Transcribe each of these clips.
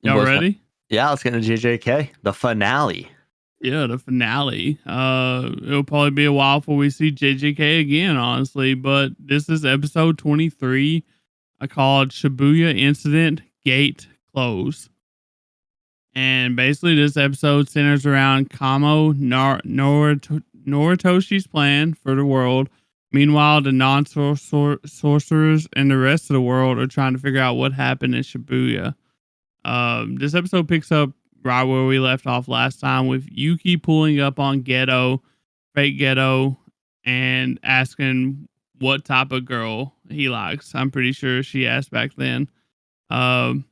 Y'all Boys, ready? yeah, let's get into JJK, the finale. Yeah, the finale. It'll probably be a while before we see JJK again, honestly. But this is episode 23. I called Shibuya Incident Gate Close. And basically, this episode centers around Kamo Noritoshi's plan for the world. Meanwhile, the non-sorcerers and the rest of the world are trying to figure out what happened in Shibuya. This episode picks up right where we left off last time with Yuki pulling up on fake Ghetto, and asking what type of girl he likes. I'm pretty sure she asked back then. Um,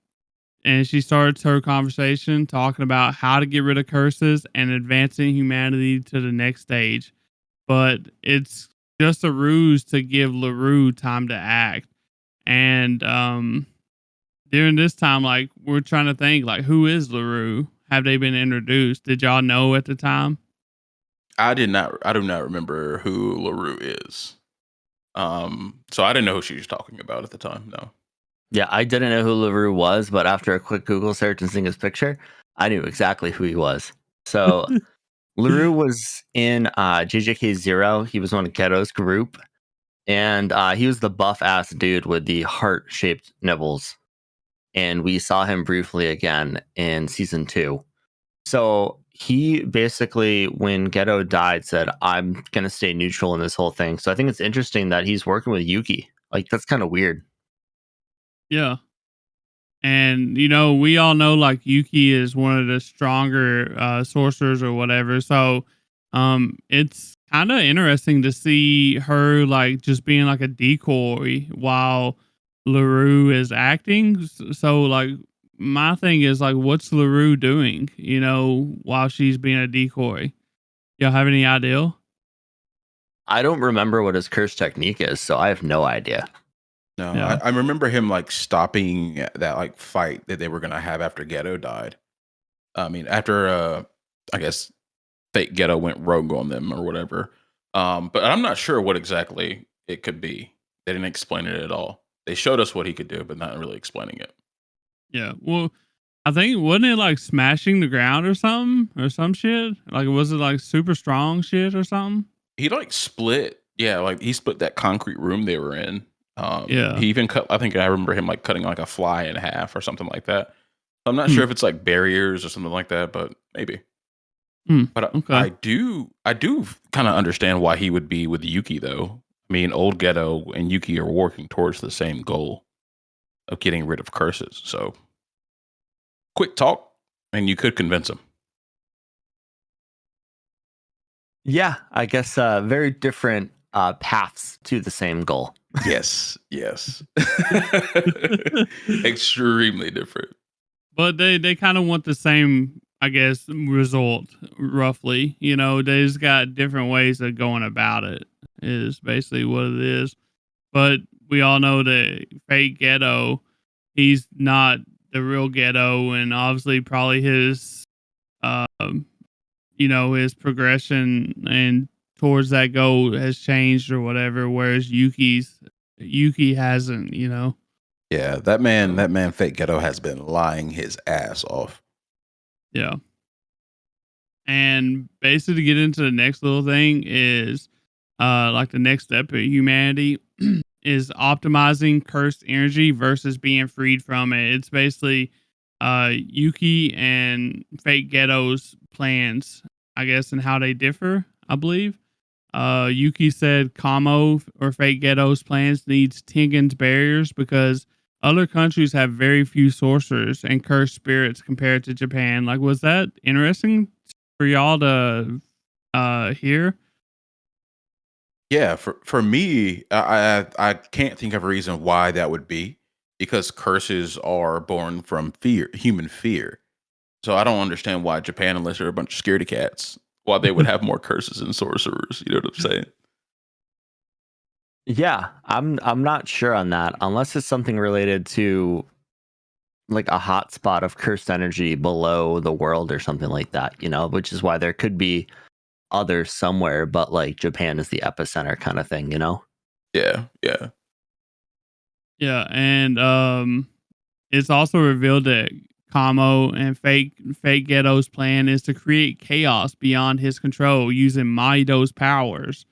and she starts her conversation talking about how to get rid of curses and advancing humanity to the next stage. But it's just a ruse to give LaRue time to act. And during this time, like, we're trying to think, like, who is LaRue? Have they been introduced? Did y'all know at the time? I did not. I do not remember who LaRue is. So I didn't know who she was talking about at the time. No. Yeah, I didn't know who LaRue was, but after a quick Google search and seeing his picture, I knew exactly who he was. So LaRue was in JJK Zero. He was one of Ghetto's group, and he was the buff ass dude with the heart shaped nibbles. And we saw him briefly again in season 2. So he basically, when Ghetto died, said, "I'm gonna stay neutral in this whole thing." So I think it's interesting that he's working with Yuki. Like, that's kind of weird. Yeah. And, we all know, like, Yuki is one of the stronger sorcerers or whatever. So it's kind of interesting to see her, like, just being like a decoy while LaRue is acting. So, like, my thing is, like, what's LaRue doing, while she's being a decoy? Y'all have any idea? I don't remember what his curse technique is, so I have no idea. No, Yeah. I remember him like stopping that like fight that they were gonna have after Ghetto died. I mean, after I guess fake Ghetto went rogue on them or whatever. But I'm not sure what exactly it could be. They didn't explain it at all. They showed us what he could do, but not really explaining it. Yeah. Well, I think, wasn't it like smashing the ground or something or some shit? Like, was it like super strong shit or something? He like split, yeah, like he split that concrete room they were in. Yeah. He even cut. I think I remember him like cutting like a fly in half or something like that. I'm not Hmm. sure if it's like barriers or something like that, but maybe. But Okay. I do kind of understand why he would be with Yuki though. I mean, old Ghetto and Yuki are working towards the same goal of getting rid of curses. So, quick talk, and you could convince him. Yeah, I guess very different paths to the same goal. Yes, yes, extremely different. But they kind of want the same, I guess, result roughly. They just got different ways of going about it, is basically what it is. But we all know that fake Ghetto, he's not the real Ghetto, and obviously probably his his progression and towards that goal has changed or whatever, whereas Yuki hasn't. Yeah, that man, fake Ghetto has been lying his ass off. Yeah. And basically, to get into the next little thing is like the next step of humanity is optimizing cursed energy versus being freed from it. It's basically Yuki and fake Ghetto's plans, I guess, and how they differ, I believe. Yuki said Kamo or fake Ghetto's plans needs Tengen's barriers because other countries have very few sorcerers and cursed spirits compared to Japan. Like, was that interesting for y'all to hear? Yeah, for me, I can't think of a reason why that would be because curses are born from fear, human fear. So I don't understand why Japan, unless they're a bunch of scaredy cats, why they would have more curses and sorcerers. You know what I'm saying? Yeah, I'm not sure on that unless it's something related to like a hot spot of cursed energy below the world or something like that, which is why there could be others somewhere, but like Japan is the epicenter kind of thing, Yeah, yeah. Yeah, and it's also revealed that Kamo and fake Ghetto's plan is to create chaos beyond his control using Mahito's powers.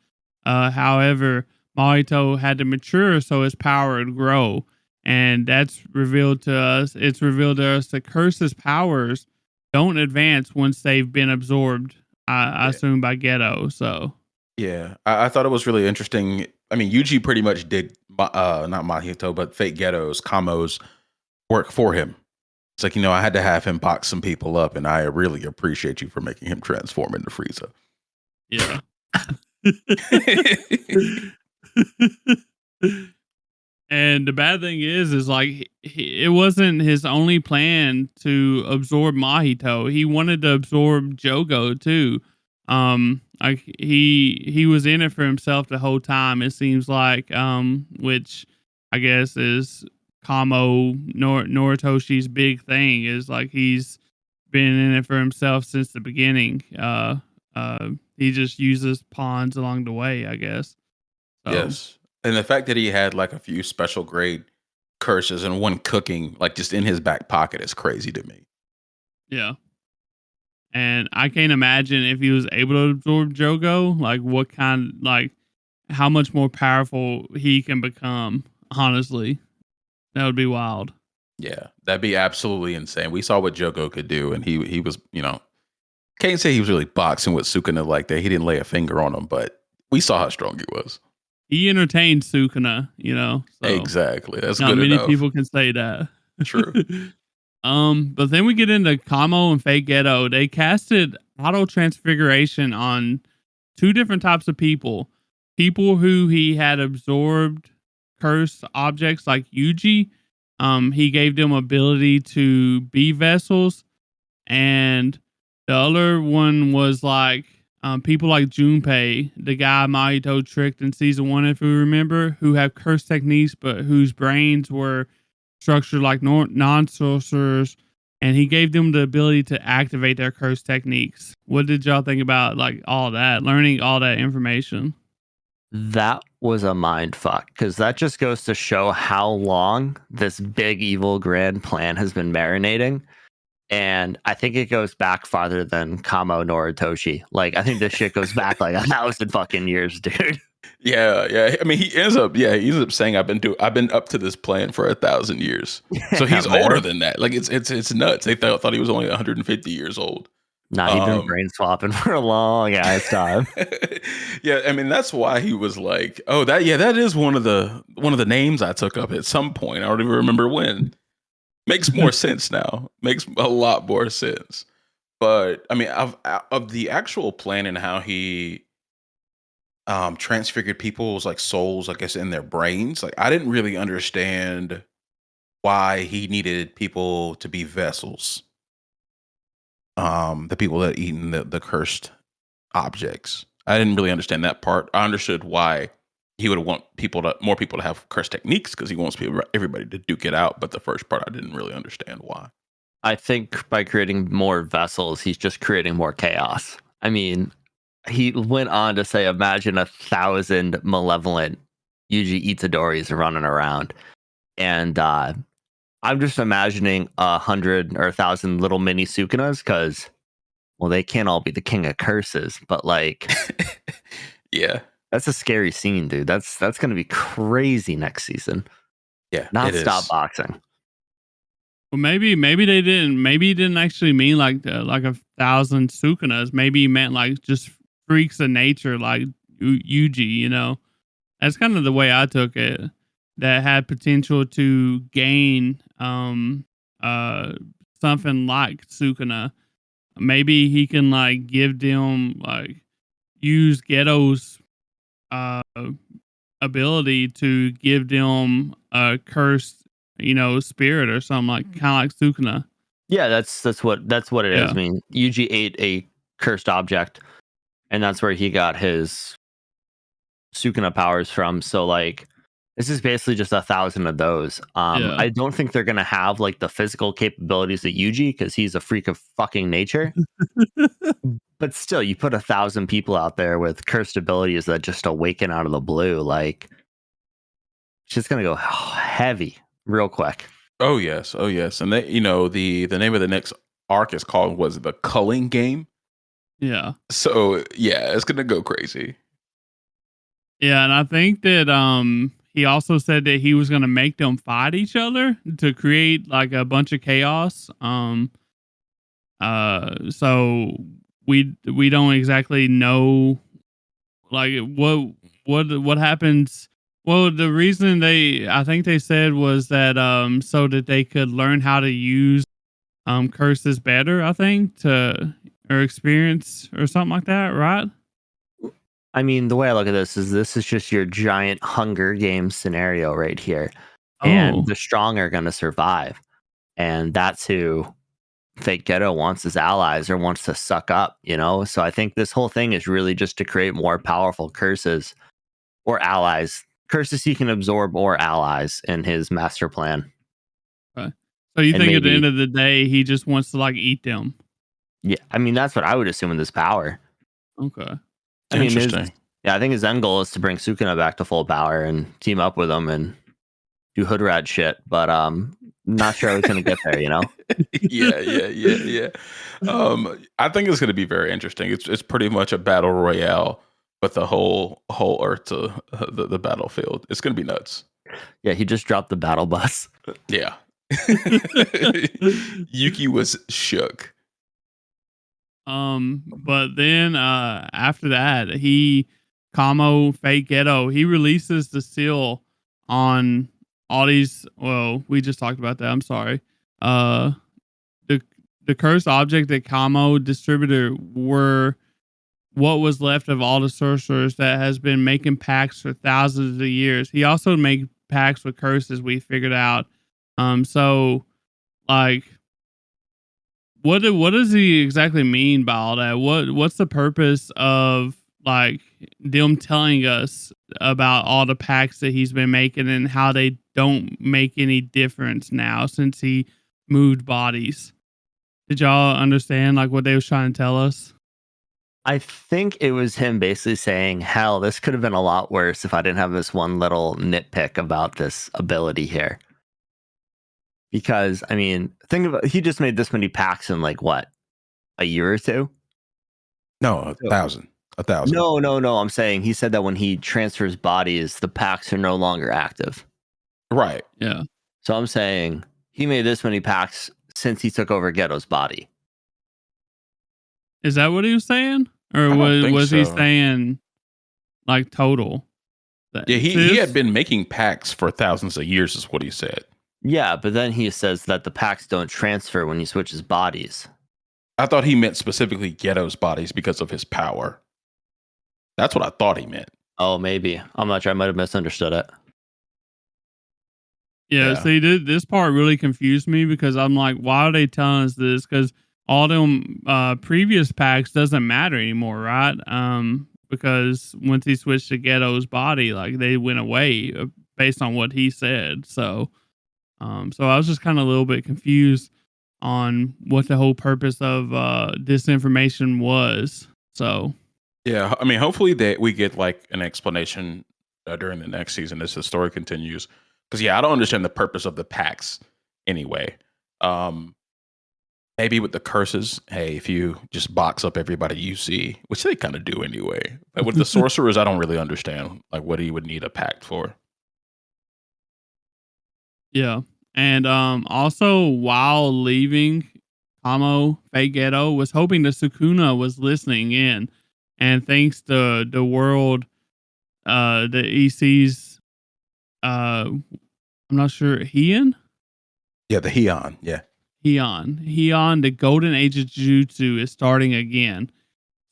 However, Mahito had to mature so his power would grow. And that's revealed to us. It's revealed to us that Curse's powers don't advance once they've been absorbed, I Yeah. assume, by Ghetto. So, Yeah, I thought it was really interesting. I mean, Yuji pretty much did not Mahito, but Fake Ghetto's Kamo's work for him. It's like, I had to have him box some people up, and I really appreciate you for making him transform into Frieza. yeah. And the bad thing is like it wasn't his only plan to absorb Mahito. He wanted to absorb Jogo too. Like he was in it for himself the whole time. It seems like, which I guess is Kamo Noritoshi's big thing is like he's been in it for himself since the beginning. He just uses pawns along the way, I guess. So, Yes. And the fact that he had like a few special grade curses and one cooking, like just in his back pocket, is crazy to me. yeah. And I can't imagine if he was able to absorb Jogo, like how much more powerful he can become. Honestly, that would be wild. Yeah, that'd be absolutely insane. We saw what Jogo could do, and he was, can't say he was really boxing with Sukuna like that. He didn't lay a finger on him, but we saw how strong he was. He entertained Sukuna, So Exactly. That's not good many enough. people can say that. True. But then we get into Kamo and Fake Ghetto. They casted auto transfiguration on two different types of people. People who he had absorbed cursed objects like Yuji. He gave them ability to be vessels. And the other one was like people like Junpei, the guy Mahito tricked in season 1, if we remember, who have cursed techniques, but whose brains were structured like non-sorcerers, and he gave them the ability to activate their curse techniques. What did y'all think about like all that, learning all that information? That was a mind fuck, because that just goes to show how long this big evil grand plan has been marinating. And I think it goes back farther than Kamo Noritoshi. Like, I think this shit goes back like 1,000 fucking years, dude. Yeah. I mean, he ends up saying I've been up to this plan for 1,000 years. So he's Man. older than that. Like it's nuts. They thought he was only 150 years old. Nah, he'd been brain swapping for a long ass time. Yeah, I mean that's why he was like, oh, that is one of the names I took up at some point. I don't even remember when. Makes more sense now. Makes a lot more sense. But I mean, of the actual plan and how he transfigured people's like souls, I guess, in their brains, like I didn't really understand why he needed people to be vessels. The people that eaten the cursed objects. I didn't really understand that part. I understood why he would want more people to have cursed techniques, because he wants everybody to duke it out. But the first part, I didn't really understand why. I think by creating more vessels, he's just creating more chaos. I mean, he went on to say, imagine 1,000 malevolent Yuji Itadoris running around. And I'm just imagining 100 or 1,000 little mini Sukunas, because, well, they can't all be the king of curses. But like, yeah. That's a scary scene, dude. That's going to be crazy next season. Yeah, non-stop boxing. Well, maybe they didn't. Maybe he didn't actually mean like 1,000 Sukunas. Maybe he meant like just freaks of nature, like Yuji. That's kind of the way I took it. That had potential to gain something like Sukuna. Maybe he can like give them like use Ghetto's ability to give them a cursed, spirit or something, like kind of like Sukuna. Yeah, that's what it is. I mean, Yuji ate a cursed object, and that's where he got his Sukuna powers from. So like, this is basically just 1,000 of those. I don't think they're gonna have like the physical capabilities of Yuji, because he's a freak of fucking nature. But still, you put 1,000 people out there with cursed abilities that just awaken out of the blue, like, it's just gonna go heavy real quick. Oh yes, oh yes, and they, the name of the next arc is called was the Culling Game. Yeah. So yeah, it's gonna go crazy. Yeah, and I think that he also said that he was gonna make them fight each other to create like a bunch of chaos. So we don't exactly know like what happens. Well, the reason I think they said was that so that they could learn how to use curses better, I think, to or experience or something like that, right? I mean, the way I look at this is just your giant Hunger Games scenario right here. And Oh, the strong are going to survive. And that's who Fake Ghetto wants as allies or wants to suck up, you know? So I think this whole thing is really just to create more powerful curses or allies, curses he can absorb or allies in his master plan. okay. So you And think at the end maybe, of the day he just wants to like eat them? yeah, I mean, that's what I would assume in this power. Okay. I mean, Interesting. I think his end goal is to bring Sukuna back to full power and team up with him and do hood rat shit, but not sure I was gonna get there, you know? Yeah, yeah, yeah, yeah. I think it's gonna be very interesting. It's pretty much a battle royale, but the whole Earth to the battlefield. It's gonna be nuts. Yeah, he just dropped the battle bus. Yeah. Yuki was shook. But then after that, Kamo Fake Ghetto, he releases the seal on all these. Well, we just talked about that. I'm sorry. Uh, the the cursed object that Kamo distributed were what was left of all the sorcerers that has been making pacts for thousands of years. He also made pacts with curses. We figured out. So like what does he exactly mean by all that? What's the purpose of like them telling us about all the packs that he's been making and how they don't make any difference now since he moved bodies? Did y'all understand like what they was trying to tell us? I think it was him basically saying, "Hell, this could have been a lot worse if I didn't have this one little nitpick about this ability here." Because I mean, think about he just made this many packs in like what, a year or two? No, a So, thousand. A thousand. no, no, no. I'm saying he said that when he transfers bodies, the packs are no longer active. Right. Yeah. So I'm saying he made this many packs since he took over Ghetto's body. Is that what he was saying? Or I don't think was he so. saying like total? Yeah, he had Sis? been making packs for thousands of years, is what he said. Yeah, but then he says that the packs don't transfer when he switches bodies. I thought he meant specifically Ghetto's bodies because of his power. That's what I thought he meant. Oh, maybe. I'm not sure. I might have misunderstood it. Yeah, Yeah. see, this part really confused me because I'm like, why are they telling us this? Because all them previous packs doesn't matter anymore, right? Because once he switched to Ghetto's body, like they went away based on what he said. So I was just kind of a little bit confused on what the whole purpose of this information was. So Yeah, I mean, hopefully that we get like an explanation during the next season as the story continues. Because yeah, I don't understand the purpose of the packs anyway. Um, Maybe with the curses, hey, if you just box up everybody you see, which they kind of do anyway. But with the sorcerers, I don't really understand like what he would need a pact for. yeah, and also while leaving, Kamo Fake Ghetto was hoping that Sukuna was listening in, and thanks to the world that he sees, I'm not sure Heian. Yeah, the Heian. Yeah. Heian, the golden age of Jujutsu is starting again.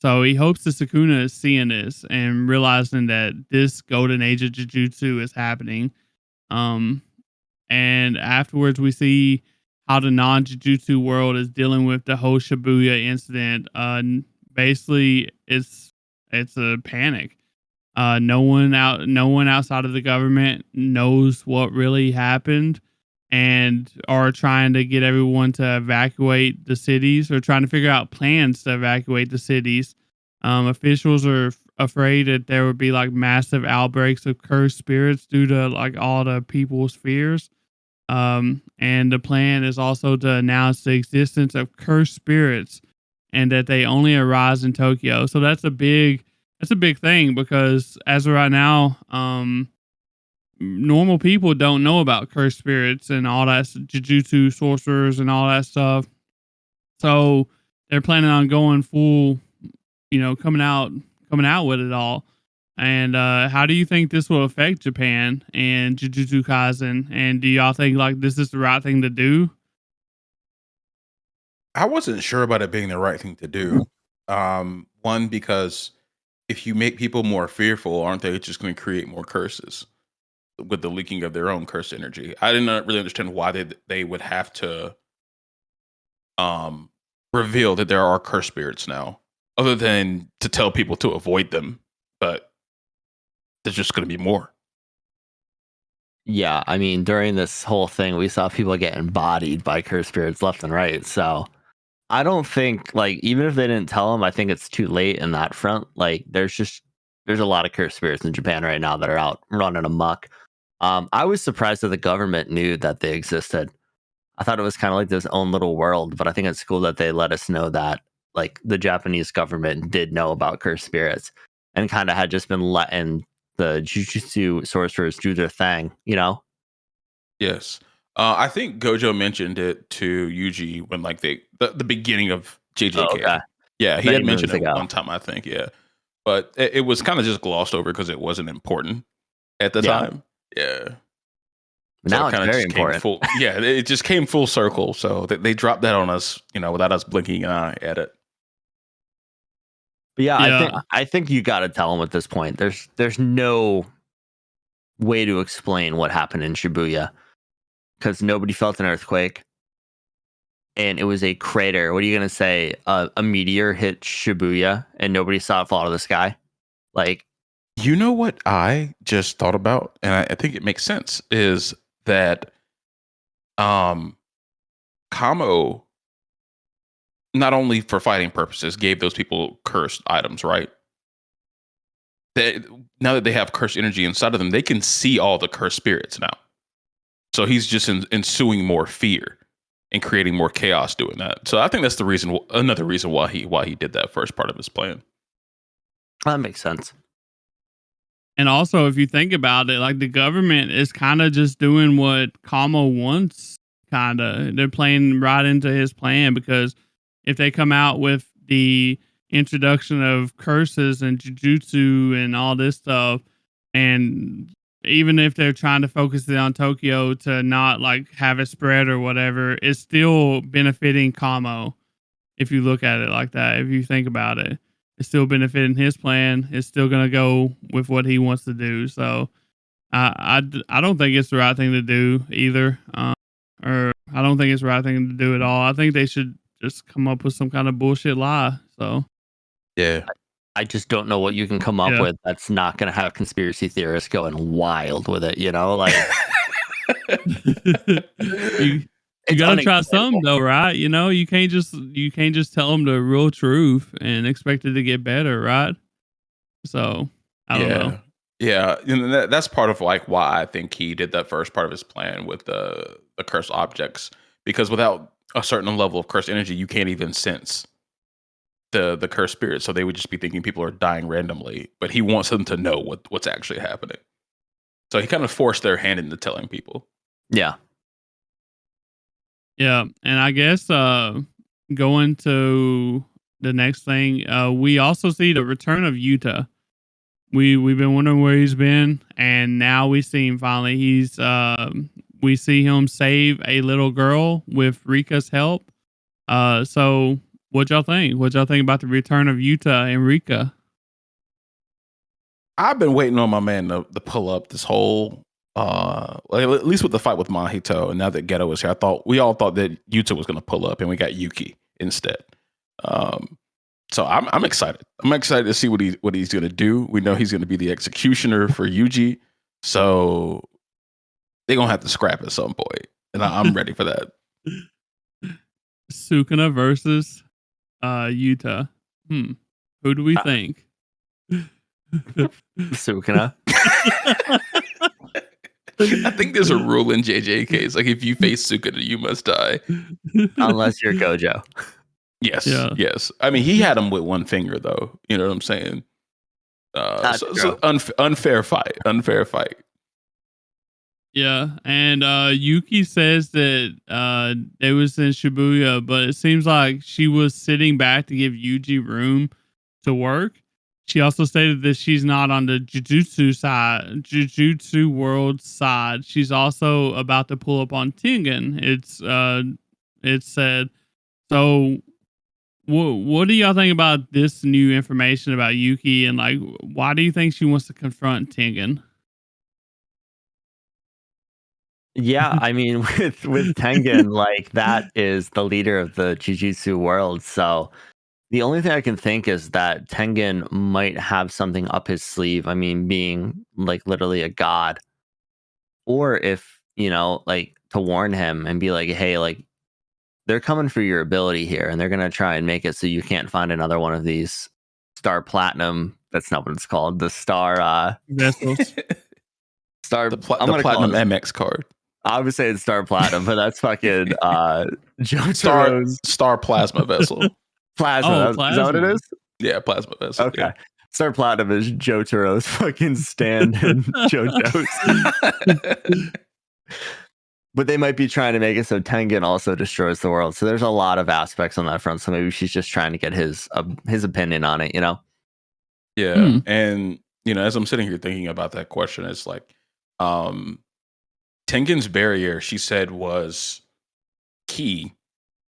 So he hopes that Sukuna is seeing this and realizing that this golden age of Jujutsu is happening. Um, and afterwards we see how the non-Jujutsu world is dealing with the whole Shibuya incident. Basically, it's a panic. No one outside of the government knows what really happened, and are trying to get everyone to evacuate the cities, or trying to figure out plans to evacuate the cities. Officials are afraid that there would be like massive outbreaks of cursed spirits due to like all the people's fears. And the plan is also to announce the existence of cursed spirits and that they only arise in Tokyo. So that's a big thing because as of right now, normal people don't know about cursed spirits and all that jujutsu sorcerers and all that stuff. So they're planning on going full, coming out with it all. And how do you think this will affect Japan and Jujutsu Kaisen? And do y'all think like this is the right thing to do? I wasn't sure about it being the right thing to do. One, because if you make people more fearful, aren't they just going to create more curses with the leaking of their own curse energy? I didn't really understand why they would have to reveal that there are curse spirits now, other than to tell people to avoid them. But there's just going to be more. Yeah, I mean, during this whole thing, we saw people getting bodied by cursed spirits left and right. So I don't think, like, even if they didn't tell them, I think it's too late in that front. Like, there's a lot of cursed spirits in Japan right now that are out running amok. I was surprised that the government knew that they existed. I thought it was kind of like this own little world, but I think it's cool that they let us know that, like, the Japanese government did know about cursed spirits and kind of had just been letting the jujutsu sorcerers do their thing, Yes. I think Gojo mentioned it to Yuji when like the beginning of Oh, JJK. okay. Yeah, he Many had mentioned moons it ago. one time, I think. Yeah, but it was kind of just glossed over because it wasn't important at the Yeah. time. Yeah. So Now it it's kind of very just came important. full. Yeah, it just came full circle. So they dropped that on us, without us blinking an eye at it. But yeah, Yeah. I think you got to tell them at this point. There's no way to explain what happened in Shibuya because nobody felt an earthquake, and it was a crater. What are you gonna say? A meteor hit Shibuya, and nobody saw it fall out of the sky. Like, You know what I just thought about, and I think it makes sense, is that Kamo, not only for fighting purposes, gave those people cursed items, right? Now that they have cursed energy inside of them, they can see all the cursed spirits now. So he's just ensuing more fear and creating more chaos doing that. So I think that's another reason why he did that first part of his plan. that makes sense. And also, if you think about it, like the government is kind of just doing what Kamo wants. Kind of, they're playing right into his plan because if they come out with the introduction of curses and jujutsu and all this stuff, and even if they're trying to focus it on Tokyo to not like have it spread or whatever, it's still benefiting Kamo. If you look at it like that, if you think about it, it's still benefiting his plan. It's still going to go with what he wants to do. So I don't think it's the right thing to do either. Or I don't think it's the right thing to do at all. I think they should just come up with some kind of bullshit lie. So Yeah. I just don't know what you can come up Yeah. with that's not going to have conspiracy theorists going wild with it. Like you it's gotta try some unexplainable. though, right? You can't just tell them the real truth and expect it to get better, right? So I don't know. Yeah. That's part of like why I think he did that first part of his plan with the cursed objects, because without a certain level of cursed energy, you can't even sense the cursed spirit. So they would just be thinking people are dying randomly, but he wants them to know what's actually happening. So he kind of forced their hand into telling people. Yeah. Yeah, and I guess going to the next thing, we also see the return of Yuta. We've been wondering where he's been, and now we see him finally. We see him save a little girl with Rika's help. So what y'all think? What y'all think about the return of Yuta and Rika? I've been waiting on my man to pull up this whole like, at least with the fight with Mahito, and now that Geto is here, we all thought that Yuta was going to pull up, and we got Yuki instead. So I'm excited. I'm excited to see what he's going to do. We know he's going to be the executioner for Yuji, so they're going to have to scrap at some point, and I'm ready for that. Sukuna versus Yuta. Who do we think? Sukuna. I think there's a rule in JJK. It's like if you face Sukuna, you must die. Unless you're Gojo. Yes, Yeah. yes. I mean, he had him with one finger, though. You know what I'm saying? That's So unfair fight. Unfair fight. Yeah, and Yuki says that they was in Shibuya, but it seems like she was sitting back to give Yuji room to work. She also stated that she's not on the Jujutsu world side. She's also about to pull up on Tengen. It's said. So, what do y'all think about this new information about Yuki, and like, why do you think she wants to confront Tengen? Yeah, I mean, with Tengen, like that is the leader of the Jujutsu world. So the only thing I can think is that Tengen might have something up his sleeve. I mean, being like literally a god, or if like to warn him and be like, hey, like they're coming for your ability here, and they're gonna try and make it so you can't find another one of these Star Platinum. That's not what it's called. The Star Vessels. Star. The I'm gonna call Platinum it. MX card. I would say it's Star Platinum, but that's fucking Jotaro's Star Plasma vessel. Plasma. Oh, Is that what it Plasma. is? Yeah, Plasma vessel. Okay. Yeah. Star Platinum is Jotaro's fucking stand in JoJo's. But they might be trying to make it so Tengen also destroys the world. So there's a lot of aspects on that front. So maybe she's just trying to get his opinion on it, Yeah. And, as I'm sitting here thinking about that question, it's like, Tengen's barrier, she said, was key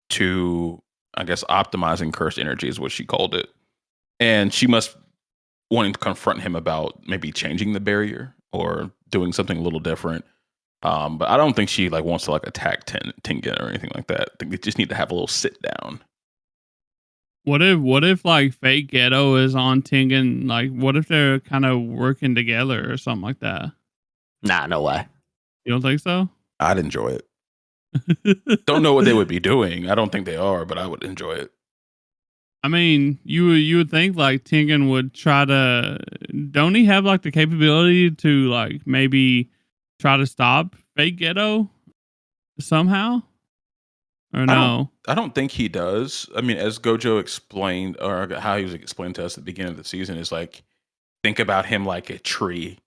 to, I guess, optimizing cursed energy is what she called it. And she must wanting to confront him about maybe changing the barrier or doing something a little different. But I don't think she like wants to like attack Tengen or anything like that. I think they just need to have a little sit down. What if like fake Ghetto is on Tengen? Like, what if they're kind of working together or something like that? Nah, no way. You don't think so? I'd enjoy it. Don't know what they would be doing. I don't think they are, but I would enjoy it. I mean, you would think like Tengen would try to. Don't he have like the capability to like maybe try to stop fake Ghetto somehow? Or no? I don't think he does. I mean, as Gojo explained, or how he was explained to us at the beginning of the season, is like think about him like a tree,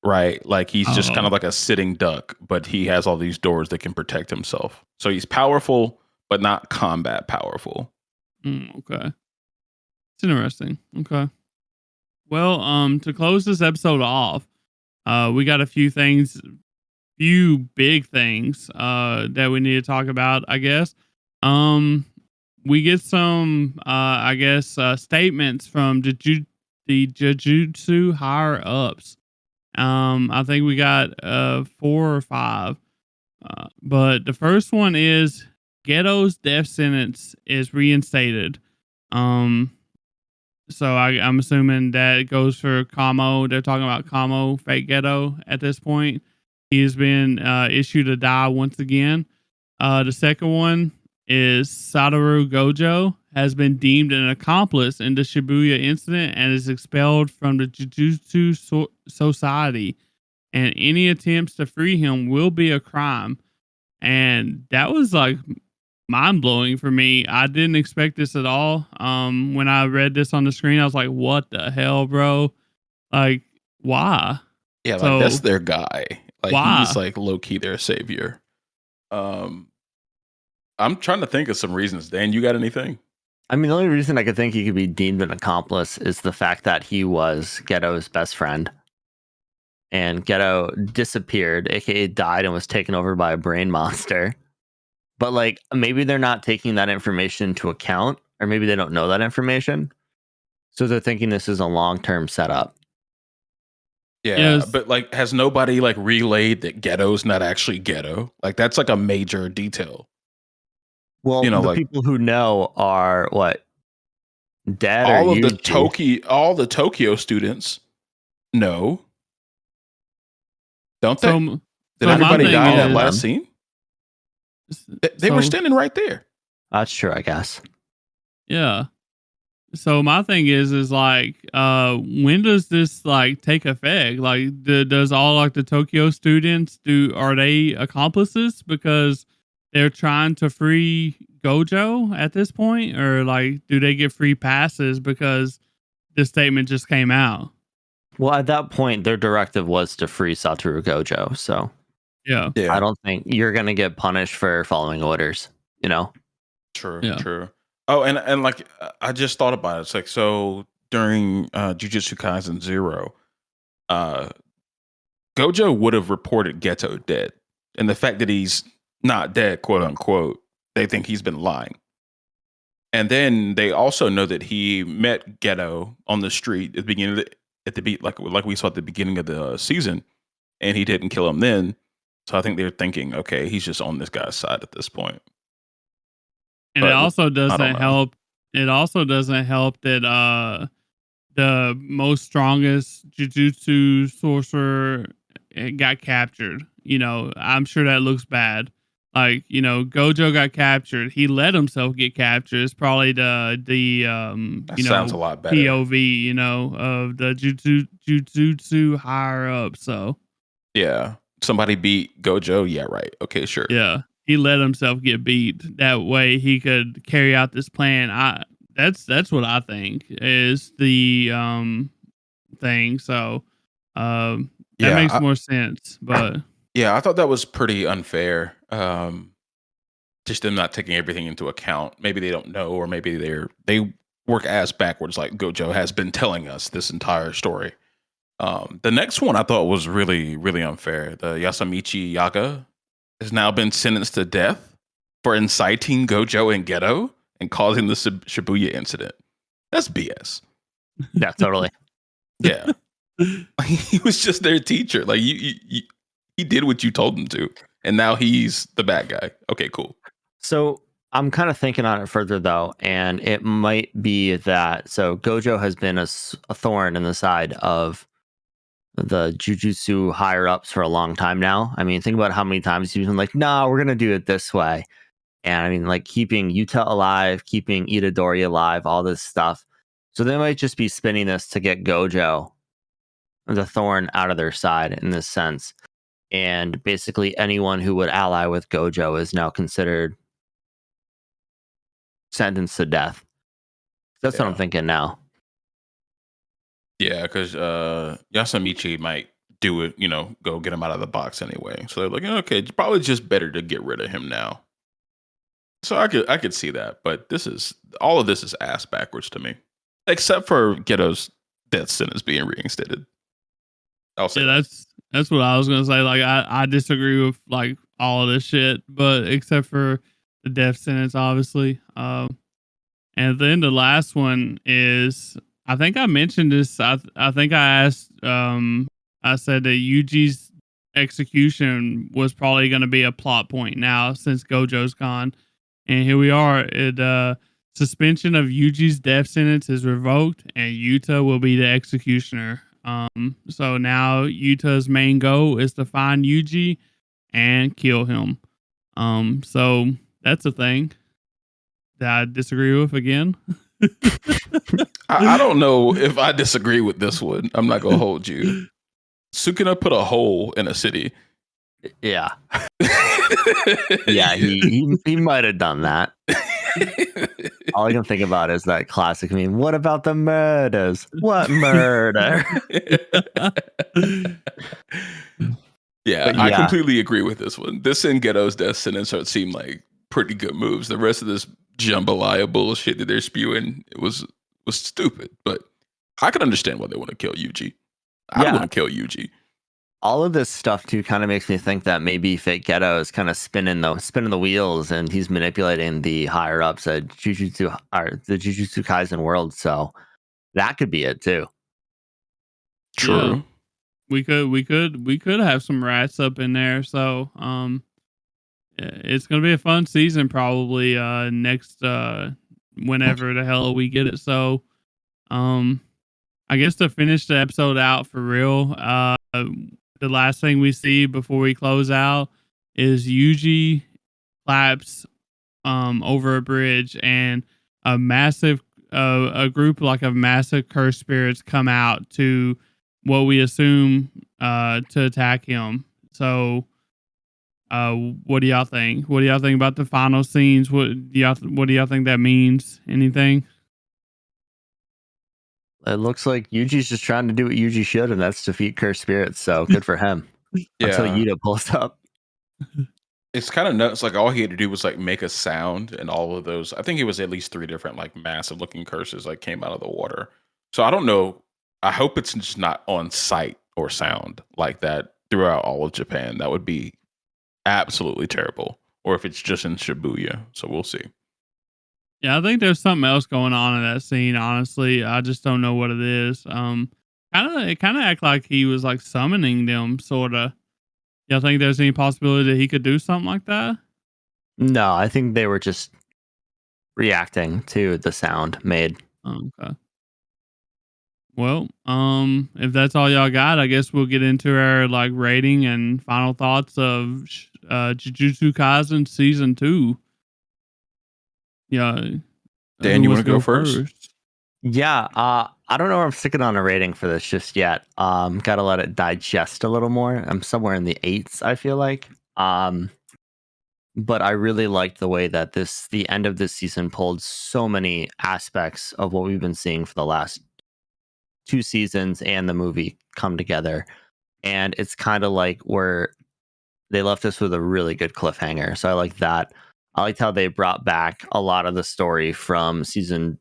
right? Like he's just kind of like a sitting duck, but he has all these doors that can protect himself. So he's powerful, but not combat powerful. Okay, it's interesting. Okay, well, to close this episode off, we got a few big things that we need to talk about, I guess. We get some I guess statements from the Jujutsu higher ups. I think we got 4 or 5. But the first one is Ghetto's death sentence is reinstated. So I'm assuming that goes for Kamo. They're talking about Kamo, fake Ghetto at this point. He's been issued to die once again. The second one is Satoru Gojo has been deemed an accomplice in the Shibuya incident and is expelled from the Jujutsu Society. And any attempts to free him will be a crime. And that was like mind blowing for me. I didn't expect this at all. When I read this on the screen, I was like, "What the hell, bro? Like, why?" Yeah, like that's their guy. Like why? he's like low key their savior. I'm trying to think of some reasons. Dan, you got anything? I mean, the only reason I could think he could be deemed an accomplice is the fact that he was Ghetto's best friend. And Ghetto disappeared, aka died, and was taken over by a brain monster. But like maybe they're not taking that information into account, or maybe they don't know that information. So they're thinking this is a long-term setup. Yeah, Yes. but like has nobody like relayed that Ghetto's not actually Ghetto? Like that's like a major detail. Well, the like people who know are what? Dead all or of the Yuji? all the Tokyo students know. Don't they? So, Did everybody my die thing in that is- last scene? They were standing right there. That's true, I guess. Yeah. So my thing is like, when does this like take effect? Like, does all like the Tokyo students are they accomplices because they're trying to free Gojo at this point, or like, do they get free passes because this statement just came out? Well, at that point, their directive was to free Satoru Gojo. So Yeah, I Yeah, don't think you're going to get punished for following orders, you know? true, yeah. true. Oh, and like I just thought about it. It's like so during Jujutsu Kaisen 0, uh Gojo would have reported Geto dead. And the fact that he's not dead, quote unquote, they think he's been lying. And then they also know that he met Geto on the street at the beginning of like we saw at the beginning of the season, and he didn't kill him then. So I think they're thinking, okay, he's just on this guy's side at this point. And it But also I don't doesn't know. help. It also doesn't help that the most strongest jujutsu sorcerer got captured. You know, I'm sure that looks bad. Like, you know, Gojo got captured. He let himself get captured. It's probably That you sounds a know, lot better. POV, you know, of the jujutsu higher up. So Yeah. Somebody beat Gojo. Yeah, right. Okay, sure. yeah, he let himself get beat. That way he could carry out this plan. That's what I think is the thing. So that Yeah, makes more sense. But yeah, I thought that was pretty unfair. Just them not taking everything into account. Maybe they don't know, or maybe they work ass backwards, like Gojo has been telling us this entire story. The next one I thought was really, really unfair. The Yasamichi Yaga has now been sentenced to death for inciting Gojo and Geto and causing the Shibuya incident. That's BS. Yeah, totally. Yeah, he was just their teacher. Like he did what you told him to, and now he's the bad guy. Okay, cool. So I'm kind of thinking on it further though, and it might be that so Gojo has been a thorn in the side of the Jujutsu higher ups for a long time now. I mean, think about how many times he's been like, "No, we're gonna do it this way," and I mean, like keeping Yuta alive, keeping Itadori alive, all this stuff. So they might just be spinning this to get Gojo, the thorn, out of their side in this sense. And basically, anyone who would ally with Gojo is now considered sentenced to death. That's what I'm Yeah. thinking now. Yeah, because Yasamichi might do it, go get him out of the box anyway. So they're like, okay, it's probably just better to get rid of him now. So I could see that, but all of this is ass backwards to me, except for Geto's death sentence being reinstated. I'll say yeah, that. that's what I was gonna say. Like I disagree with like all of this shit, but except for the death sentence, obviously. And then the last one is I think I mentioned this. I think I asked I said that Yuji's execution was probably gonna be a plot point now since Gojo's gone. And here we are. Suspension of Yuji's death sentence is revoked, and Yuta will be the executioner. So now Yuta's main goal is to find Yuji and kill him. So that's a thing that I disagree with again. I don't know if I disagree with this one. I'm not gonna hold you. Sukuna put a hole in a city. Yeah. Yeah, he might have done that. All I can think about is that classic meme. What about the murders? What murder? Yeah, But I yeah, completely agree with this one. This and Ghetto's death sentence seem like pretty good moves. The rest of this jambalaya bullshit that they're spewing was stupid. But I can understand why they want to kill Yuji. I'd yeah. want to kill Yuji. All of this stuff too kind of makes me think that maybe Fake Ghetto is kind of spinning the wheels, and he's manipulating the higher ups at Jujutsu or the Jujutsu Kaisen world. So that could be it too. Yeah, True. we could have some rats up in there. So it's gonna be a fun season probably next whenever the hell we get it. So um I guess to finish the episode out for real, the last thing we see before we close out is Yuji claps over a bridge, and a massive a group like of massive cursed spirits come out to what we assume to attack him. So, what do y'all think? What do y'all think about the final scenes? What do y'all think that means? Anything? It looks like Yuji's just trying to do what Yuji should, and that's defeat cursed spirits. So good for him. Until Yeah. Yuta pulls up. It's kind of nuts. Like all he had to do was like make a sound, and all of those. I think it was at least 3 different like massive looking curses like came out of the water. So I don't know. I hope it's just not on sight or sound like that throughout all of Japan. That would be absolutely terrible. Or if it's just in Shibuya. So we'll see. Yeah, I think there's something else going on in that scene. Honestly, I just don't know what it is. It kind of act like he was like summoning them, sort of. Y'all think there's any possibility that he could do something like that? No, I think they were just reacting to the sound made. Okay. Well, if that's all y'all got, I guess we'll get into our like rating and final thoughts of Jujutsu Kaisen season 2. Yeah, Dan, who you wants want to go first? Yeah, I don't know if I'm sticking on a rating for this just yet. Gotta let it digest a little more. I'm somewhere in the 8s, I feel like. But I really liked the way that the end of this season pulled so many aspects of what we've been seeing for the last 2 seasons and the movie come together. And it's kind of like where they left us with a really good cliffhanger. So I like that. I liked how they brought back a lot of the story from season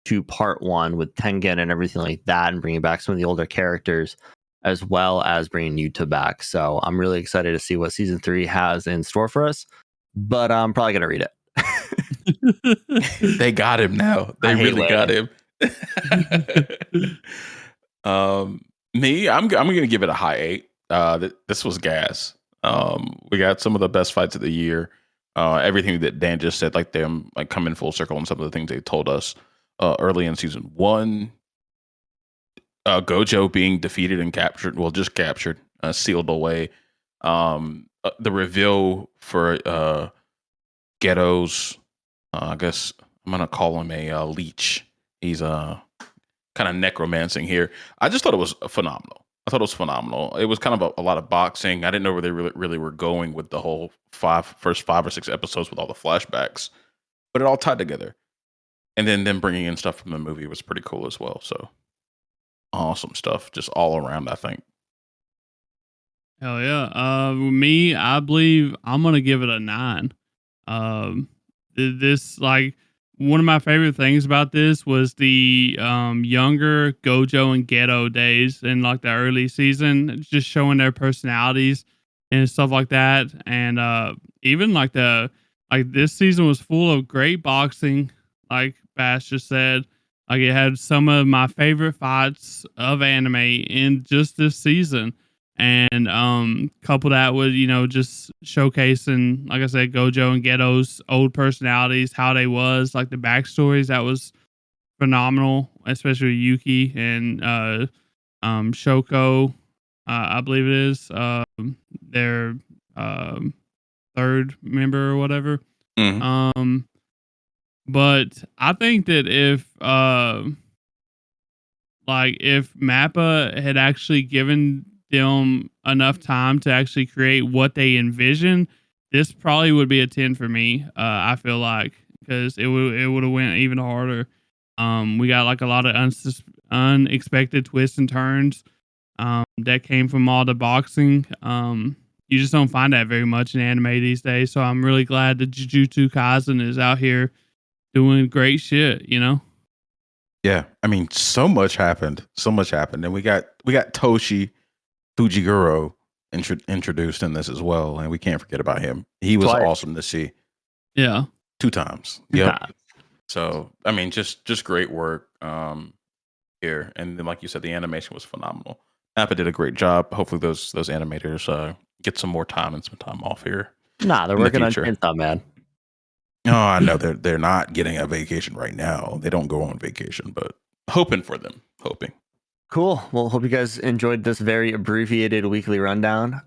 2, part 1 with Tengen and everything like that, and bringing back some of the older characters, as well as bringing Yuta back. So I'm really excited to see what season 3 has in store for us. But I'm probably gonna read it. They got him now. They really got him. Me, I'm gonna give it a high 8. This was gas. We got some of the best fights of the year. Everything that Dan just said, like them like coming full circle on some of the things they told us early in season 1. Gojo being defeated and captured, just captured, sealed away. The reveal for Ghetto's, I guess I'm gonna call him a leech. He's kind of necromancing here. I just thought it was phenomenal. It was kind of a lot of boxing. I didn't know where they really were going with the whole first 5 or 6 episodes with all the flashbacks, but it all tied together. And then them bringing in stuff from the movie was pretty cool as well. So awesome stuff, just all around, I think. Hell yeah. Me, I believe I'm gonna give it a 9. This like one of my favorite things about this was the younger Gojo and Ghetto days in like the early season, just showing their personalities and stuff like that. And even like this season was full of great boxing, like Bash just said. Like it had some of my favorite fights of anime in just this season. And couple that with just showcasing, like I said, Gojo and Ghetto's old personalities, how they was, like the backstories, that was phenomenal, especially Yuki and Shoko, I believe it is their third member or whatever. Mm-hmm. But I think that if Mappa had actually given them enough time to actually create what they envision, this probably would be a 10 for me. I feel like, because it would have went even harder. We got like a lot of unexpected twists and turns that came from all the boxing. You just don't find that very much in anime these days. So I'm really glad that Jujutsu Kaisen is out here doing great shit, Yeah, I mean, so much happened, and we got Toshi Fujiguro introduced in this as well, and we can't forget about him. He was awesome to see. Yeah, 2 times. Yep. So I mean, just great work here, and then like you said, the animation was phenomenal. Appa did a great job. Hopefully, those animators get some more time and some time off here. Nah, they're working on Chainsaw Man. No, I know they're not getting a vacation right now. They don't go on vacation, but hoping for them. Hoping. Cool. Well, hope you guys enjoyed this very abbreviated weekly rundown.